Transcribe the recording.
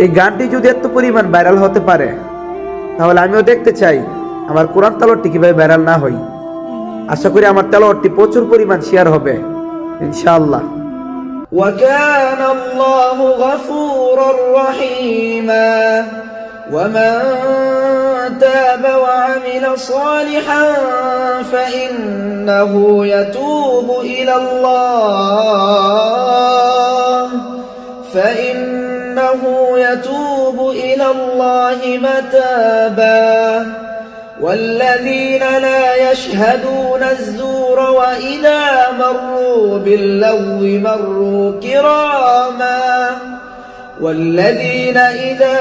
এই গানটি যদি এত পরিমাণ ভাইরাল হতে পারে, তাহলে আমিও দেখতে চাই আমার কোরআন তেলাওয়াতটি কিভাবে ভাইরাল না হয়। আশা করি আমার তেলাওয়াতটি প্রচুর পরিমাণ শেয়ার হবে ইনশাআল্লাহ। وكان الله غفورا رحيما ومن تاب وعمل صالحا فإنه يتوب إلى الله متابا والذين لا يشهدون الزور وإذا مروا باللغو مروا كراما والذين إذا